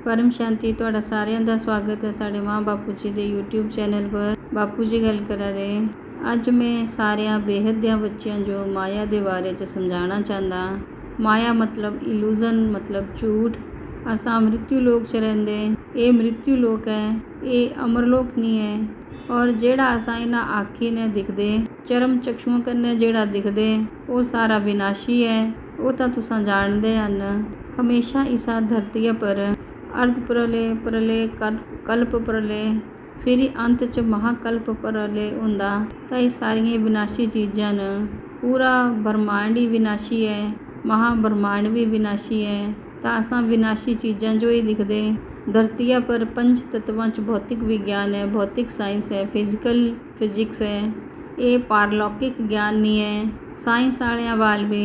परम शांति ਤੁਹਾਡਾ ਸਾਰਿਆਂ ਦਾ ਸਵਾਗਤ ਹੈ ਸਾਡੇ ਮਾਂ ਬਾਪੂ ਜੀ ਦੇ YouTube ਚੈਨਲ पर। ਬਾਪੂ ਜੀ ਗੱਲ ਕਰਾ ਰਹੇ ਅੱਜ ਮੈਂ ਸਾਰਿਆਂ ਬੇਹੱਦ ਦਿਆਂ ਬੱਚਿਆਂ ਜੋ ਮਾਇਆ ਦੇ ਬਾਰੇ 'ਚ ਸਮਝਾਉਣਾ ਚਾਹੁੰਦਾ। ਮਾਇਆ मतलब इल्यूजन मतलब झूठ। असां मृत्यु लोक 'ਚ ਰਹਿੰਦੇ, ਇਹ मृत्यु लोक है, ये अमरलोक नहीं है। और ਜਿਹੜਾ असां इन्हां आखी ने दिखदे चरम चक्षुओं कन्ने ਜਿਹੜਾ दिखदे वो सारा विनाशी है। वो तो तुसां जाणदे हन। हमेशा इसा धरती पर अर्ध प्रलय प्रलय कल्प प्रलय फिर अंत च महाकल्प प्रलय हुंदा। तां ये सारियां विनाशी चीज़ां न। पूरा ब्रह्मांड ही विनाशी है, महाब्रह्मांड भी विनाशी है। तां असां विनाशी चीज़ां जो ही दिखदे धरतिया पर पंच तत्वां च भौतिक विज्ञान है, भौतिक साइंस है, फिजिक्स है। ये पारलौकिक ज्ञान नहीं है। साइंस वालियां वाल भी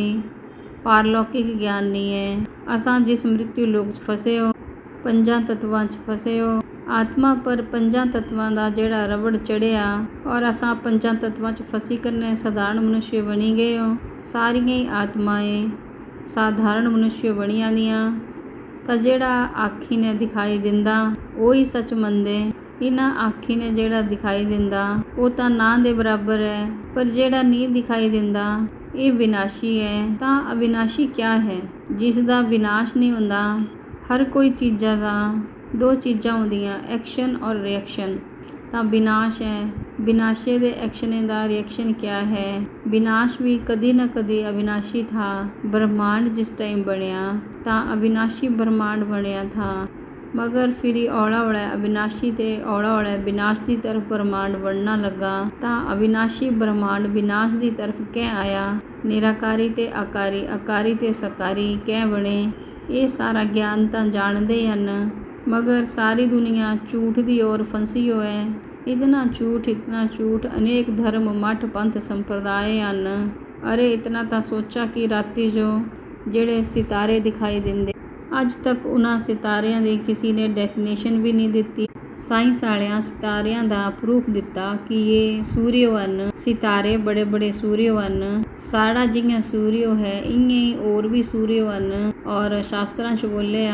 पारलौकिक ज्ञान नहीं है। असां जिस मृत्यु लोक च फसे हो, पंजां तत्वां च फसे हो। आत्मा पर पंजां तत्वां दा जेड़ा रबड़ चढ़िया और असां पंजां तत्वां च फसी करने साधारण मनुष्य बनी गए हो। सारियां ही आत्माएं साधारण मनुष्य बनी आंदियां। तां जेड़ा आखी ने दिखाई दिंदा वो ही सच मनदे। इन्हां आखी ने जेड़ा दिखाई दिंदा वो तां ना दे बराबर है, पर जेड़ा नहीं दिखाई दिंदा ये विनाशी है। तां अविनाशी क्या है? जिस दा विनाश नहीं हुंदा। हर कोई चीज़ां दा दो चीज़ां होंदियां, एक्शन और रिएक्शन। तां विनाश है, विनाशे दे एक्शने दा रिएक्शन क्या है? विनाश भी कदी ना कदी अविनाशी था। ब्रह्मांड जिस टाइम बनया तां अविनाशी ब्रह्मांड बनया था, मगर फिर औड़ा औड़ा अविनाशी ते औड़ा औड़ा विनाश की तरफ ब्रह्मांड बढ़ना लगा। तां अविनाशी ब्रह्मांड विनाश की तरफ कै आया? निराकारी ते आकारी, आकारी ते सकारी कै बने? ये सारा ज्ञान तां जानते हन, मगर सारी दुनिया झूठ की ओर फंसी हो है। इतना झूठ अनेक धर्म मठ पंथ संप्रदाय हन। अरे इतना तां सोचा कि राती जो जेड़े सितारे दिखाई दिंदे अज तक उन्हां सितारियां दी किसी ने डेफिनेशन भी नहीं दिती। साइंस वालियां सितारियां दा प्रूफ दिता कि ये सूर्य वन, सितारे बड़े बड़े सूर्य वन। साड़ा जियां सूर्य है इयां ही और भी सूर्य वन। और शास्त्रां च बोले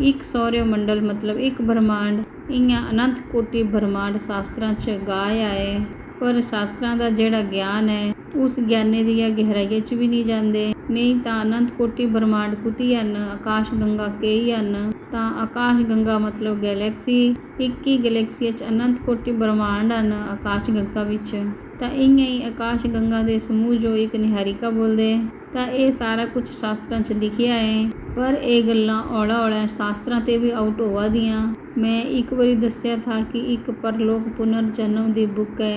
एक सौर्य मंडल मतलब एक ब्रह्मांड, इयां अनंत कोटि ब्रह्मांड शास्त्रां च गाया है। पर शास्त्रां दा जेड़ा ज्ञान है उस ज्ञाने दिया गहराइयां च भी नहीं जाते। नहीं तां अनंत कोटि ब्रह्मांड कुती हन, आकाश गंगा कई हन। तां आकाश गंगा मतलब गैलैक्सी, एक ही गैलैक्सी च अनंत कोटि ब्रह्मांड हन आकाश गंगा विच। तां इयां ही आकाश गंगा दे समूह जो एक निहारिका बोलदे। तां ये सारा कुछ शास्त्रां च लिखिया है, पर ये गल्लां औड़ा औड़ा शास्त्रां ते भी आउट होवा दियां। मैं एक बारी दस्या था कि एक परलोक पुनर्जन्म दी बुक है।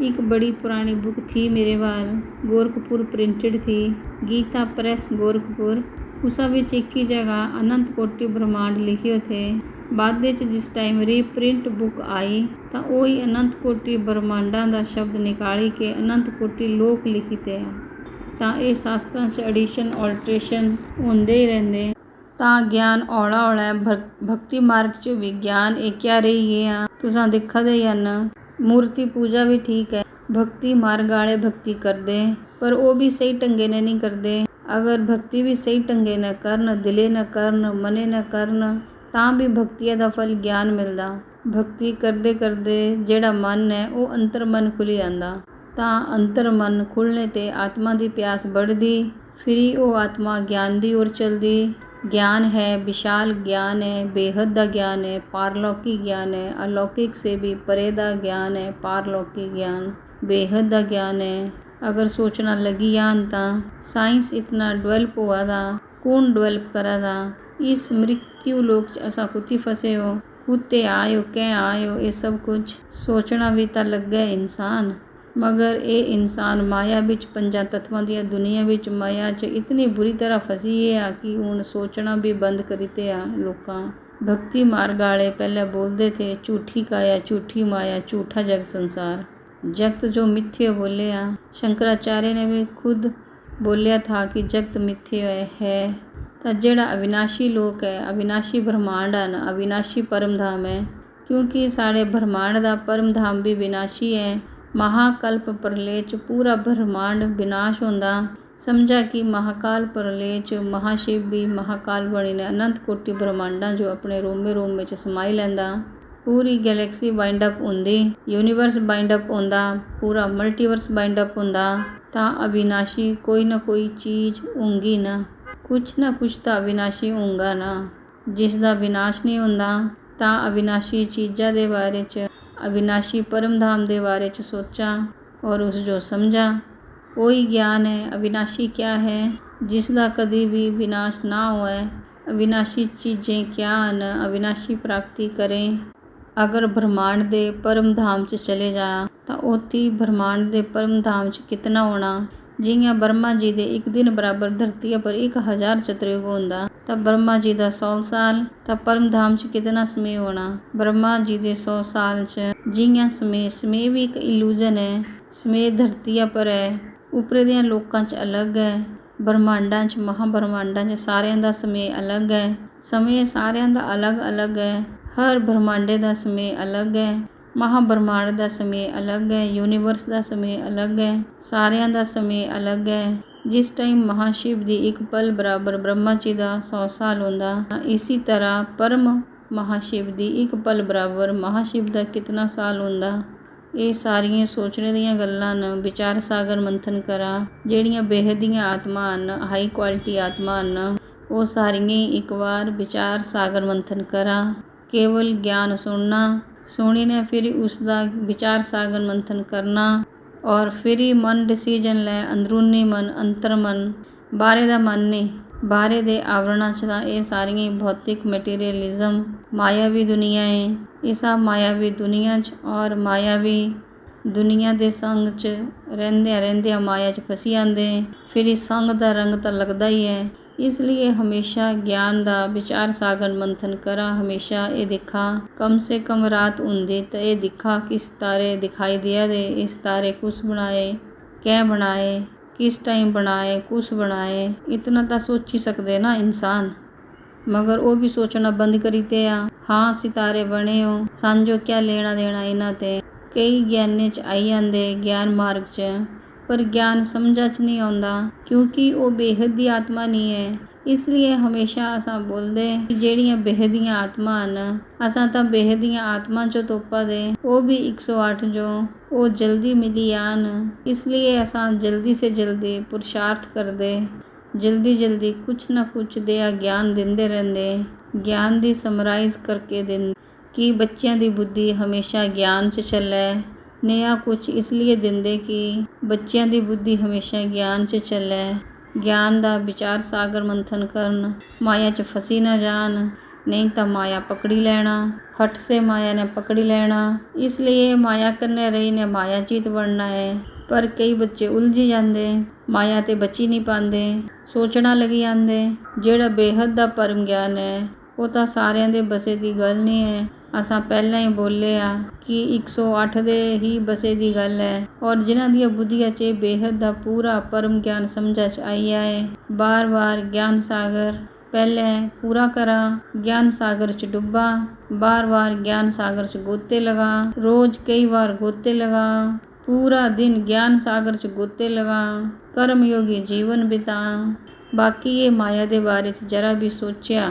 एक बड़ी पुरानी बुक थी मेरे वाल, गोरखपुर प्रिंटेड थी, गीता प्रेस गोरखपुर। उसा विच एक ही जगह अनंत कोटि ब्रह्मांड लिखियो थे। बाद विच जिस टाइम रीप्रिंट बुक आई तां ओही अनंत कोटि ब्रह्मांडां दा शब्द निकाली के अनंत कोटि लोक लिखी ते। तां ये शास्त्रां च एडिशन ऑल्ट्रेशन होंदे ही रहिंदे। तां ज्ञान औड़ा औड़ा भक्ति मार्ग च विज्ञान ये क्या रही है तुसां दिखा दे हन। मूर्ति पूजा भी ठीक है, भक्ति मार्ग वाले भक्ति करते, पर वो भी सही ढंगे ने नहीं करते। अगर भक्ति भी सही ढंगे न करन, दिले न करन, मने न करन, तां भी भक्तिया दा फल ज्ञान मिलदा। भक्ति करते करते जेड़ा मन है वो अंतर मन खुली जांदा। तां अंतर मन खुलने ते आत्मा की प्यास बढ़दी, फिर वो आत्मा ज्ञान की ओर चलदी। ज्ञान है, विशाल ज्ञान है, बेहद दा ज्ञान है, पारलौकिक ज्ञान है, अलौकिक से भी परे दा ज्ञान है। पारलौकिक ज्ञान बेहद दा ज्ञान है। अगर सोचना लगी जान तां साइंस इतना डेवलप हुआ दा, कौन डेवलप करा दा? इस मृत्यु लोक च असां कुत्ती फसे हो, कुत्ते आयो कै आयो, ये सब कुछ सोचना भी तां लगे इंसान। मगर ये इंसान माया विच पंजां तत्वां दी दुनिया विच माया च इतनी बुरी तरह फसी है कि हुण सोचना भी बंद करीते लोकां। भक्ति मार्ग वाले पहले बोलते थे झूठी काया झूठी माया झूठा जग संसार। जगत जो मिथ्य बोले शंकराचार्य ने भी खुद बोलिया था कि जगत मिथ्य है। तां जेड़ा अविनाशी लोक है, अविनाशी ब्रह्मांड है, अविनाशी परम धाम है। क्योंकि साढ़े ब्रह्मांड दा परम धाम भी विनाशी है। महाकल्प प्रलय च पूरा ब्रह्मांड विनाश होंदा। ਸਮਝਾ ਕਿ ਮਹਾਕਾਲ ਪ੍ਰਲਯ 'ਚ ਮਹਾਸ਼ਿਵ ਵੀ ਮਹਾਕਾਲ ਬਣੀ ਨੇ ਅਨੰਤ ਕੋਟੀ ਬ੍ਰਹਮਾਂਡਾਂ ਜੋ ਆਪਣੇ ਰੋਮੇ 'ਚ ਸਮਾਈ ਲੈਂਦਾ। ਪੂਰੀ ਗੈਲੈਕਸੀ ਬਾਈਂਡ ਅਪ ਹੁੰਦੀ, ਯੂਨੀਵਰਸ ਬਾਈਂਡ ਅਪ ਹੁੰਦਾ, ਪੂਰਾ ਮਲਟੀਵਰਸ ਬਾਈਂਡ ਅਪ ਹੁੰਦਾ ਤਾਂ ਅਵਿਨਾਸ਼ੀ ਕੋਈ ਨਾ ਕੋਈ ਚੀਜ਼ ਹੋਊਗੀ ਨਾ ਕੁਛ ਤਾਂ ਅਵਿਨਾਸ਼ੀ ਹੋਊਗਾ ਨਾ। ਜਿਸ ਦਾ ਵਿਨਾਸ਼ ਨਹੀਂ ਹੁੰਦਾ ਤਾਂ ਅਵਿਨਾਸ਼ੀ ਚੀਜ਼ਾਂ ਦੇ ਬਾਰੇ 'ਚ, ਅਵਿਨਾਸ਼ੀ ਪਰਮਧਾਮ ਦੇ ਬਾਰੇ 'ਚ ਸੋਚਾਂ ਔਰ ਉਸ ਜੋ ਸਮਝਾਂ। ਉਹੀ ਗਿਆਨ ਹੈ। ਅਵਿਨਾਸ਼ੀ ਕਿਆ ਹੈ? ਜਿਸ ਦਾ ਕਦੀ ਵੀ ਵਿਨਾਸ਼ ਨਾ ਹੋਏ। ਅਵਿਨਾਸ਼ੀ ਚੀਜ਼ਾਂ ਕਿਆ ਹਨ? ਅਵਿਨਾਸ਼ੀ ਪ੍ਰਾਪਤੀ ਕਰੇ। ਅਗਰ ਬ੍ਰਹਮਾਂਡ ਦੇ ਪਰਮਧਾਮ 'ਚ ਚਲੇ ਜਾ ਤਾਂ ਉੱਥੇ ਬ੍ਰਹਮਾਂਡ ਦੇ ਪਰਮਧਾਮ 'ਚ ਕਿਤਨਾ ਹੋਣਾ। ਜਿਵੇਂ ਬ੍ਰਹਮਾ ਜੀ ਦੇ ਇੱਕ ਦਿਨ ਬਰਾਬਰ ਧਰਤੀ ਪਰ 1000 ਚਤੁਰਯੁਗ ਹੁੰਦਾ ਤਾਂ ਬ੍ਰਹਮਾ ਜੀ ਦਾ 100 ਸਾਲ ਤਾਂ ਪਰਮਧਾਮ 'ਚ ਕਿਤਨਾ ਸਮੇਂ ਹੋਣਾ। ਬ੍ਰਹਮਾ ਜੀ ਦੇ 100 ਸਾਲ 'ਚ ਜਿਵੇਂ ਸਮੇਂ ਵੀ ਇੱਕ ਇਲੂਜ਼ਨ ਹੈ। ਸਮੇਂ ਧਰਤੀ ਪਰ ਹੈ, ਉੱਪਰ ਦੀਆਂ ਲੋਕਾਂ 'ਚ ਅਲੱਗ ਹੈ, ਬ੍ਰਹਮਾਂਡਾਂ 'ਚ ਮਹਾਬ੍ਰਹਮਾਂਡਾਂ 'ਚ ਸਾਰਿਆਂ ਦਾ ਸਮੇਂ ਅਲੱਗ ਹੈ। ਸਮੇਂ ਸਾਰਿਆਂ ਦਾ ਅਲੱਗ ਹੈ। ਹਰ ਬ੍ਰਹਮਾਂਡੇ ਦਾ ਸਮੇਂ ਅਲੱਗ ਹੈ, ਮਹਾਬ੍ਰਹਮਾਂਡ ਦਾ ਸਮੇਂ ਅਲੱਗ ਹੈ, ਯੂਨੀਵਰਸ ਦਾ ਸਮੇਂ ਅਲੱਗ ਹੈ, ਸਾਰਿਆਂ ਦਾ ਸਮੇਂ ਅਲੱਗ ਹੈ। ਜਿਸ ਟਾਈਮ ਮਹਾਸ਼ਿਵ ਦੀ ਇੱਕ ਪਲ ਬਰਾਬਰ ਬ੍ਰਹਮਾ ਜੀ ਦਾ 100 ਸਾਲ ਹੁੰਦਾ, ਇਸੀ ਤਰ੍ਹਾਂ ਪਰਮ ਮਹਾਸ਼ਿਵ ਦੀ ਇੱਕ ਪਲ ਬਰਾਬਰ ਮਹਾਸ਼ਿਵ ਦਾ ਕਿਤਨਾ ਸਾਲ ਹੁੰਦਾ। ਇਹ ਸਾਰੀਆਂ ਸੋਚਣੇ ਦੀਆਂ ਗੱਲਾਂ ਨੇ। ਵਿਚਾਰ ਸਾਗਰ ਮੰਥਨ ਕਰਾਂ। ਜਿਹੜੀਆਂ ਬੇਹੱਦ ਦੀਆਂ ਆਤਮਾ ਹਨ, ਹਾਈ ਕੁਆਲਿਟੀ ਆਤਮਾ ਹਨ, ਉਹ ਸਾਰੀਆਂ ਇੱਕ ਵਾਰ ਵਿਚਾਰ ਸਾਗਰ ਮੰਥਨ ਕਰਾਂ। ਕੇਵਲ ਗਿਆਨ ਸੁਣੀ ਨੇ ਫਿਰ ਉਸ ਦਾ ਵਿਚਾਰ ਸਾਗਰ ਮੰਥਨ ਕਰਨਾ ਔਰ ਫਿਰ ਹੀ ਮਨ ਡਿਸੀਜਨ ਲੈ। ਅੰਦਰੂਨੀ ਮਨ, ਅੰਤਰ ਮਨ, ਬਾਹਰੇ ਦਾ ਮਨ ਨਹੀਂ। ਬਾਹਰੇ ਦੇ ਆਵਰਣਾਂ 'ਚ ਤਾਂ ਇਹ ਸਾਰੀਆਂ ਭੌਤਿਕ ਮਟੀਰੀਅਲਿਜ਼ਮ ਮਾਇਆਵੀ ਦੁਨੀਆ ਹੈ। ਇਸ ਮਾਇਆਵੀ ਦੁਨੀਆ 'ਚ ਔਰ ਮਾਇਆਵੀ ਦੁਨੀਆ ਦੇ ਸੰਗ 'ਚ ਰਹਿੰਦਿਆਂ ਮਾਇਆ 'ਚ ਫਸੀ ਜਾਂਦੇ। ਫਿਰ ਇਸ ਸੰਗ ਦਾ ਰੰਗ ਤਾਂ ਲੱਗਦਾ ਹੀ ਹੈ। ਇਸ ਲਈ ਹਮੇਸ਼ਾ ਗਿਆਨ ਦਾ ਵਿਚਾਰ ਸਾਗਰ ਮੰਥਨ ਕਰਾਂ। ਹਮੇਸ਼ਾ ਇਹ ਦੇਖਾ ਕਮ ਸੇ ਕਮ ਰਾਤ ਹੁੰਦੀ ਤਾਂ ਇਹ ਦਿਖਾ ਕਿ ਸਿਤਾਰੇ ਦਿਖਾਈ ਦਿਆ ਦੇ। ਇਹ ਸਿਤਾਰੇ ਕੁਛ ਬਣਾਏ, ਕਿਹ ਬਣਾਏ, किस टाइम बनाए, कुछ बनाए, इतना तो सोच ही सकते ना इंसान। मगर वो भी सोचना बंद करीते आ। हाँ सितारे बने हो, सांझो क्या लेना देना इन्हां ते। कई ज्ञाने च आई जांदे ज्ञान मार्ग च, पर ज्ञान समझा च नहीं आउंदा क्योंकि वो बेहद दी आत्मा नहीं है। इसलिए हमेशा असां बोलदे कि जेड़ियां बेहदियां आत्मा हन, असां तां बेहदियां आत्मा चो तोपा दे वो भी 108 जो वो जल्दी मिली आन। इसलिए असां जल्दी से जल्दी पुरुषार्थ करदे, जल्दी कुछ ना कुछ दिया ज्ञान दिंदे रहंदे। ज्ञान दी समराइज़ करके दिंदे कि बच्चियां दी बुद्धि हमेशा ज्ञान च चले। नया कुछ इसलिए दिंदे कि बच्चियां दी बुद्धि हमेशा ज्ञान च चले। ज्ञान दा विचार सागर मंथन करन, माया च फसी ना जान, नहीं तो माया पकड़ी लेना। फट से माया ने पकड़ी लेना। इसलिए माया करने रही ने माया जीत बनना है। पर कई बच्चे उलझी जाते, माया ते बची नहीं पाते, सोचना लगी जाते। जेड़ा बेहद दा परम ज्ञान है वो तो सारियां दे बसे दी गल नहीं है। असां पहलां ही बोले आ कि 108 दे ही बसे दी गल है और जिन्हां दी बुद्धिया च बेहद दा पूरा परम ज्ञान समझा च आई आए। बार बार ज्ञान सागर पहले पूरा करा, ज्ञान सागर च डुब्बा, बार बार ज्ञान सागर च गोते लगा, रोज कई बार गोते लगा, पूरा दिन ज्ञान सागर च गोते लगा, कर्म योगी जीवन बिता। बाकी ये माया दे बारे च जरा भी सोचिया,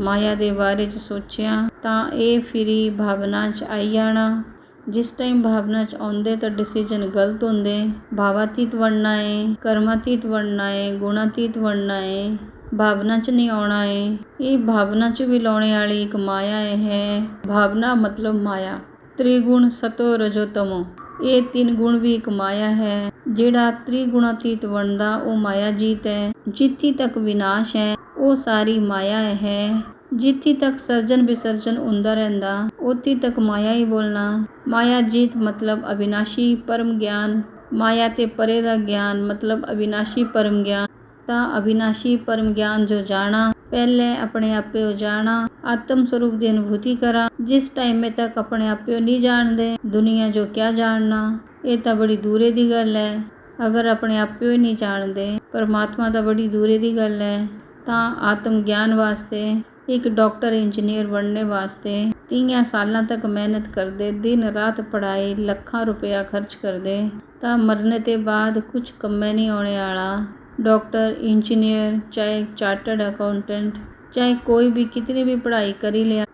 माया दे बारे च सोचिया ਤਾਂ ਇਹ ਫਿਰੀ ਭਾਵਨਾ 'ਚ ਆਈ ਜਾਣਾ। ਜਿਸ ਟਾਈਮ ਭਾਵਨਾ 'ਚ ਆਉਂਦੇ ਤਾਂ ਡਿਸੀਜਨ ਗਲਤ ਹੁੰਦੇ। ਭਾਵਾਤੀਤ ਬਣਨਾ ਹੈ, ਕਰਮਾਤੀਤ ਬਣਨਾ ਹੈ, ਗੁਣਾਤੀਤ ਬਣਨਾ ਹੈ, ਭਾਵਨਾ 'ਚ ਨਹੀਂ ਆਉਣਾ ਹੈ। ਇਹ ਭਾਵਨਾ 'ਚ ਵੀ ਲਾਉਣੇ ਵਾਲੀ ਇੱਕ ਮਾਇਆ ਹੈ। ਭਾਵਨਾ ਮਤਲਬ ਮਾਇਆ। ਤ੍ਰਿਗੁਣ ਸਤੋ ਰਜੋ ਤਮੋ, ਇਹ 3 ਗੁਣ ਵੀ ਇੱਕ ਮਾਇਆ ਹੈ। ਜਿਹੜਾ ਤ੍ਰਿਗੁਣਾਤੀਤ ਬਣਦਾ ਉਹ ਮਾਇਆ ਜੀਤ ਹੈ। ਜਿੱਥੇ ਤੱਕ ਵਿਨਾਸ਼ ਹੈ ਉਹ ਸਾਰੀ ਮਾਇਆ ਹੈ। ਜਿੱਥੇ ਤੱਕ ਸਰਜਨ ਵਿਸਰਜਨ ਹੁੰਦਾ ਰਹਿੰਦਾ ਉੱਥੇ ਤੱਕ ਮਾਇਆ ਹੀ ਬੋਲਣਾ। ਮਾਇਆ ਜੀਤ ਮਤਲਬ ਅਵਿਨਾਸ਼ੀ ਪਰਮ ਗਿਆਨ। ਮਾਇਆ ਤੇ ਪਰੇ ਦਾ ਗਿਆਨ ਮਤਲਬ ਅਵਿਨਾਸ਼ੀ ਪਰਮ ਗਿਆਨ। ਤਾਂ ਅਵਿਨਾਸ਼ੀ ਪਰਮ ਗਿਆਨ ਜੋ ਜਾਣਾ, ਪਹਿਲੇ ਆਪਣੇ ਆਪੇ ਹੋ ਜਾਣਾ, ਆਤਮ ਸਰੂਪ ਦੀ ਅਨੁਭੂਤੀ ਕਰਾ। ਜਿਸ ਟਾਈਮ ਤੱਕ ਆਪਣੇ ਆਪੇ ਨਹੀਂ ਜਾਣਦੇ ਦੁਨੀਆ ਜੋ ਕਿਆ ਜਾਣਨਾ, ਇਹ ਤਾਂ ਬੜੀ ਦੂਰੇ ਦੀ ਗੱਲ ਹੈ। ਅਗਰ ਆਪਣੇ ਆਪੇ ਹੀ ਨਹੀਂ ਜਾਣਦੇ ਪਰਮਾਤਮਾ ਤਾਂ ਬੜੀ ਦੂਰੇ ਦੀ ਗੱਲ ਹੈ। ਤਾਂ ਆਤਮ ਗਿਆਨ ਵਾਸਤੇ ਇੱਕ ਡਾਕਟਰ ਇੰਜੀਨੀਅਰ ਬਣਨੇ ਵਾਸਤੇ 30 ਸਾਲਾਂ ਤੱਕ ਮਿਹਨਤ ਕਰਦੇ, ਦਿਨ ਰਾਤ ਪੜ੍ਹਾਈ, ਲੱਖਾਂ ਰੁਪਇਆ ਖਰਚ ਕਰਦੇ ਤਾਂ ਮਰਨੇ ਤੇ ਬਾਅਦ ਕੁਝ ਕੰਮੇ ਨਹੀਂ ਆਉਣੇ ਵਾਲਾ। डॉक्टर, इंजीनियर, चाहे चार्टर्ड अकाउंटेंट, चाहे कोई भी कितनी भी पढ़ाई करी लिया,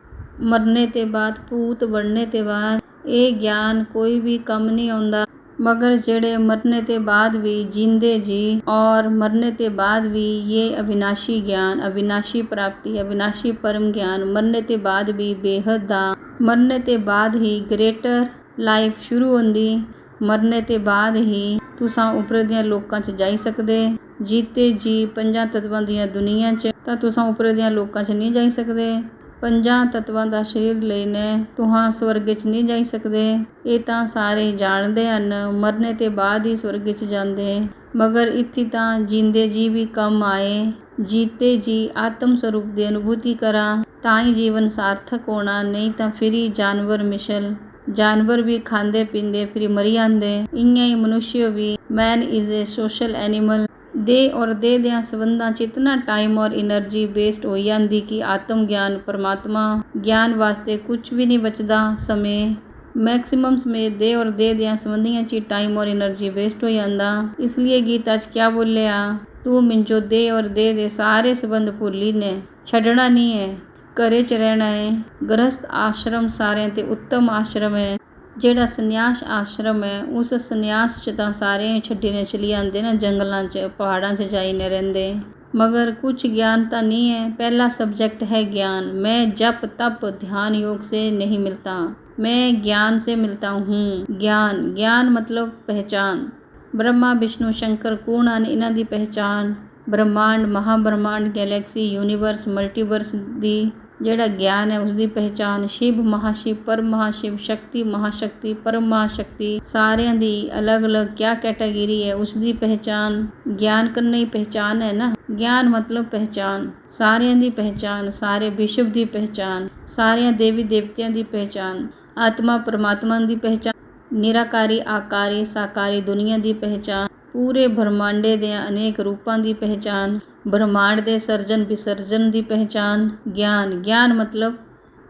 मरने ते बाद भूत बढ़ने ते बाद ये ज्ञान कोई भी कम नहीं आउंदा। मगर जेड़े मरने ते बाद भी जींदे जी और मरने ते बाद भी ये अविनाशी ज्ञान, अविनाशी प्राप्ति, अविनाशी परम ज्ञान, मरने ते बाद भी बेहद दा, मरने ते बाद ही ग्रेटर लाइफ शुरू होंदी, मरने ते बाद ही तुसां उपर दियां लोकां च जाई सकदे। जीते जी पंजां तत्वां दियां दुनिया च तां तुसां उपर दियां लोकां च नहीं जाई सकदे। पंजां तत्वां दा शरीर लईने तुहां स्वर्ग च नहीं जाई सकदे। ये तां सारे जाणदे हन, मरने ते बाद ही स्वर्ग च जांदे। मगर इत्थे तां जींदे जी भी कम आए, जीते जी आत्म स्वरूप दी अनुभूति करा तां ही जीवन सार्थक होना, नहीं तां फिर ही जानवर मिसल। जानवर भी खांदे पींदे फिर मरी आंदे, इयां ही मनुष्य भी। Man is a social animal. देह और देह दियां संबंधां च इतना टाइम और एनर्जी वेस्ट हो जांदी कि आत्म ज्ञान, परमात्मा ज्ञान वास्ते कुछ भी नहीं बचदा। समय मैक्सिमम समय देह और देह दियां संबंधियां च टाइम और एनर्जी वेस्ट हो जांदा। इसलिए गीता च क्या बोलिया, तू मिंजो देह और देह दे सारे संबंध भुल्ली ने, छड्डना नहीं है, घरे च रहना है। गृहस्थ आश्रम सारे ते उत्तम आश्रम है। जेड़ा संन्यास आश्रम है उस संन्यास च तां सारे छड्डीने चली आंदे ना, जंगलां च पहाड़ां च जाईने रहिंदे। मगर कुछ ज्ञान तां नहीं है। पहला सब्जेक्ट है ज्ञान। मैं जप तप ध्यान योग से नहीं मिलता, मैं ज्ञान से मिलता हूँ। ज्ञान, ज्ञान मतलब पहचान। ब्रह्मा विष्णु शंकर कौन हन, इन्हां दी पहचान। ब्रह्मांड, महाब्रह्मांड, गैलेक्सी, यूनीवर्स, मल्टीवर्स दी जेड़ा ज्ञान है उसकी पहचान। शिव, महाशिव, परम महाशिव, शक्ति, महाशक्ति, परम महाशक्ति, सारियां दी अलग अलग क्या कैटेगरी है उसकी पहचान। ज्ञान करना ही पहचान है ना। ज्ञान मतलब पहचान, सारियां दी पहचान, सारे विश्व की पहचान, सारियां देवी देवतियां की पहचान, आत्मा परमात्मा की पहचान, निराकारी आकारी साकारी दुनिया की पहचान, पूरे ब्रह्मांडे दे अनेक रूपां की पहचान, ब्रह्मांड दे सर्जन विसर्जन की पहचान। ज्ञान, ज्ञान मतलब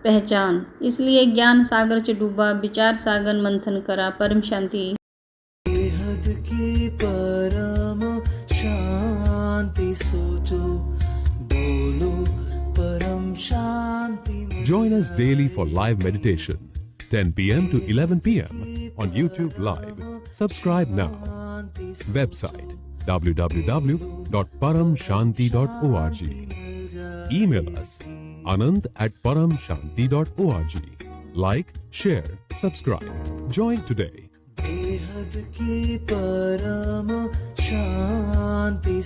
पहचान। इसलिए ज्ञान सागर च डूबा, विचार सागर मंथन करा, परम शांति। बेहद की परम शांति सोचो, बोलो परम शांति। Join us daily for live meditation, 10 p.m. to 11 p.m. on YouTube Live. Subscribe now. Website www.paramshanti.org. Email us anand@paramshanti.org. Like, share, subscribe. Join today. बेहद की परम शांति।